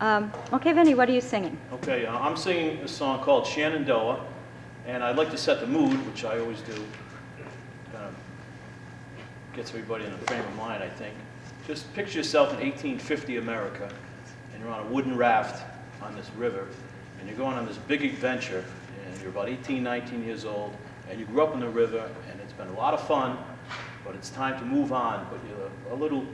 Okay, Vinny, what are you singing? Okay, I'm singing a song called Shenandoah, and I'd like to set the mood, which I always do. Kind of gets everybody in a frame of mind, I think. Just picture yourself in 1850 America, and you're on a wooden raft on this river, and you're going on this big adventure, and you're about 18, 19 years old, and you grew up in the river, and it's been a lot of fun, but it's time to move on, but you're a little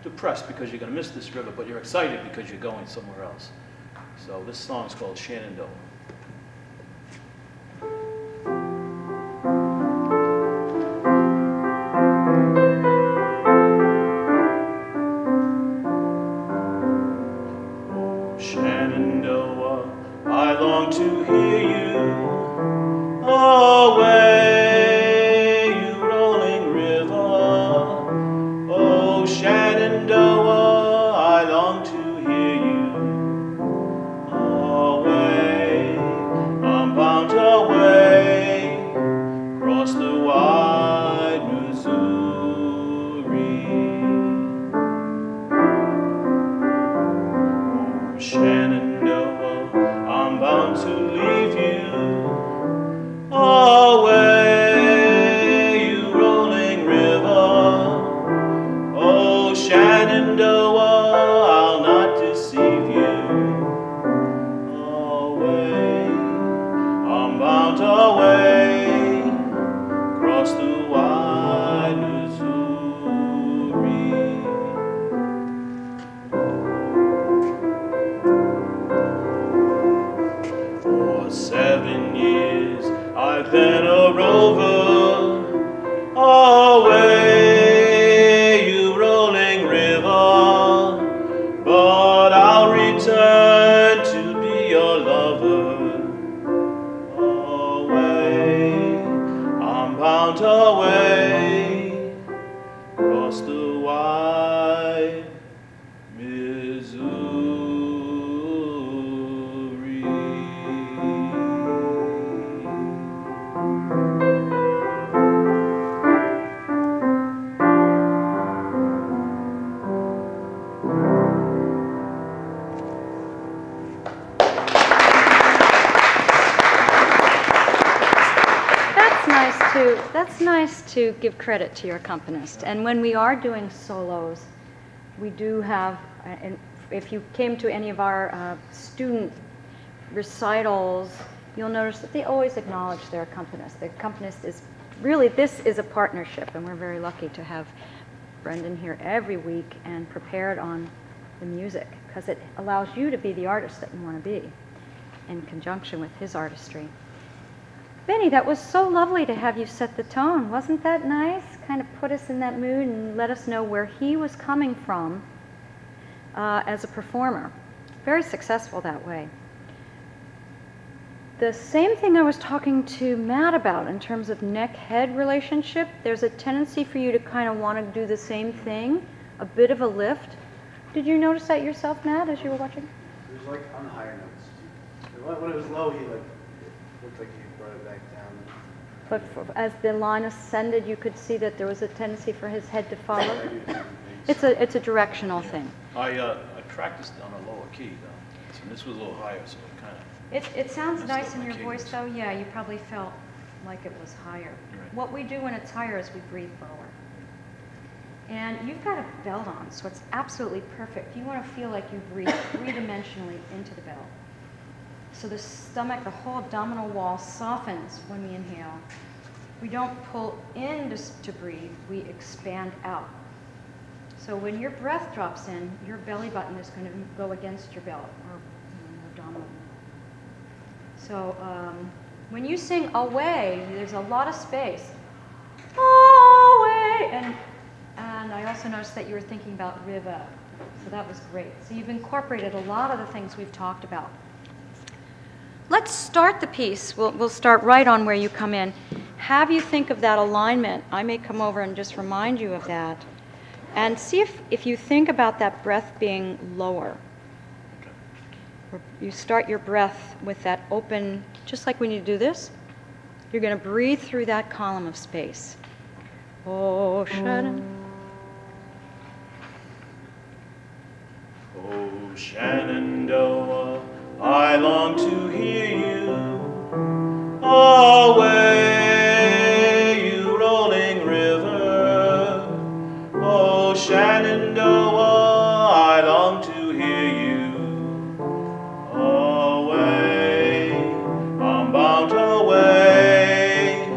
depressed because you're going to miss this river, but you're excited because you're going somewhere else. So this song is called Shenandoah. Oh, Shenandoah, I long to hear you away, you rolling river. Oh, Shenandoah, I long to hear you away. I'm bound away across the wide Missouri. Oh, Shenandoah, I'm bound to leave you away, you rolling river. Oh, Shenandoah, I'll not deceive you away. I'm bound away across the wide Missouri. For 7 years I've been a rover away, you rolling river, but I'll return to be your lover away. I'm bound away across the wide Missouri. That's nice to give credit to your accompanist. And when we are doing solos, we do have, and if you came to any of our student recitals, you'll notice that they always acknowledge their accompanist. The accompanist is really, this is a partnership, and we're very lucky to have Brendan here every week and prepared on the music, because it allows you to be the artist that you want to be in conjunction with his artistry. Benny, that was so lovely to have you set the tone. Wasn't that nice? Kind of put us in that mood and let us know where he was coming from as a performer. Very successful that way. The same thing I was talking to Matt about in terms of neck-head relationship. There's a tendency for you to kind of want to do the same thing, a bit of a lift. Did you notice that yourself, Matt, as you were watching? It was like on the higher notes. When it was low, he looked like he brought it back down. But as the line ascended, you could see that there was a tendency for his head to follow. It's a directional thing. I practiced on a lower key though, and this was a little higher, so it kind of. It sounds nice in your voice though. Yeah, you probably felt like it was higher. Right. What we do when it's higher is we breathe lower. And you've got a belt on, so it's absolutely perfect. You want to feel like you breathe three-dimensionally into the belt. So the stomach, the whole abdominal wall softens when we inhale. We don't pull in to breathe, we expand out. So when your breath drops in, your belly button is going to go against your belt, or your abdominal. So when you sing away, there's a lot of space. Away! And I also noticed that you were thinking about river. So that was great. So you've incorporated a lot of the things we've talked about. Let's start the piece. We'll start right on where you come in. Have you think of that alignment. I may come over and just remind you of that. And see if you think about that breath being lower. You start your breath with that open, just like when you do this. You're going to breathe through that column of space. Oh, Shannon. Oh, Shenandoah, I long to hear you. Away, you rolling river. Oh, Shenandoah, I long to hear you. Away, I'm bound away,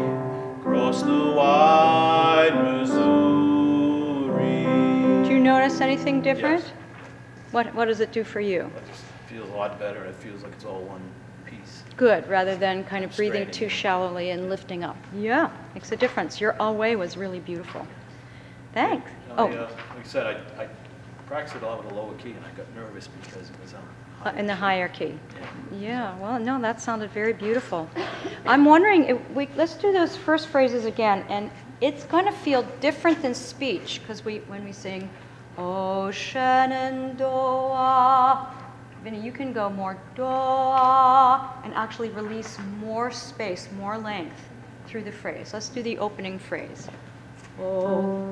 across the wide Missouri. Do you notice anything different? Yes. What does it do for you? It just feels a lot better. It feels like it's all one piece. Good, rather than kind of breathing too Straining. shallowly and lifting up. Yeah, makes a difference. Your away was really beautiful. Thanks. Like I said, I practiced it a lot with a lower key, and I got nervous because it was In the higher key. Yeah. Yeah, well, no, that sounded very beautiful. I'm wondering, let's do those first phrases again, and it's going to feel different than speech, because when we sing, oh, Shenandoah, Vinny, you can go more doah, and actually release more space, more length through the phrase. Let's do the opening phrase. Oh.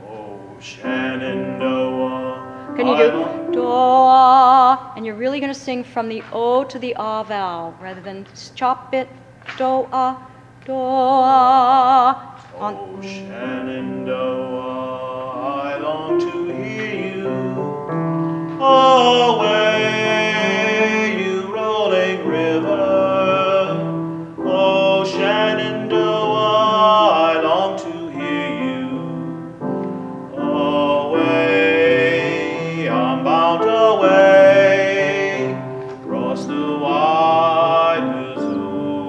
Oh, Shenandoah. Can you do doah? And you're really going to sing from the O to the ah vowel rather than chop it. Doah, doah. Oh, Shenandoah, I long to hear you. Away, you rolling river. Oh, Shenandoah, I long to hear you. Away, I'm bound away, across the wide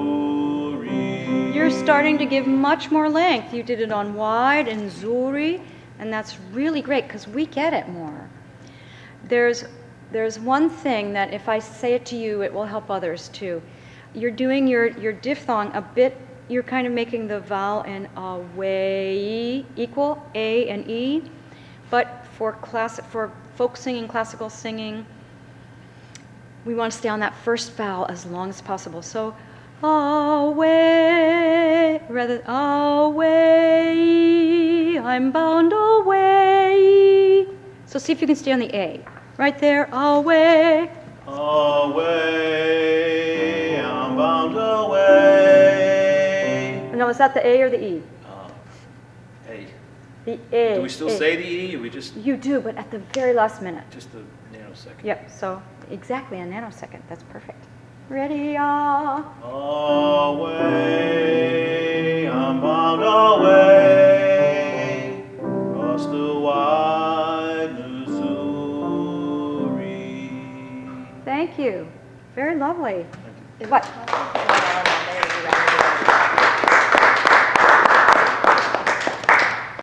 Missouri. You're starting to give much more length. You did it on wide and zuri, and that's really great because we get it more. There's one thing that if I say it to you, it will help others too. You're doing your diphthong a bit, you're kind of making the vowel in away equal, A and E, but for folk singing, classical singing, we want to stay on that first vowel as long as possible. So away, rather away, I'm bound away. So see if you can stay on the A. Right there, away. Away, I'm bound away. No, is that the A or the E? A. The A. Do we still A. say the E, or we just You do, but at the very last minute. a nanosecond? Yep, so exactly a nanosecond. That's perfect. Ready, ah. Away, I'm bound away, across the wide Missouri. Thank you. Very lovely. Thank you. What?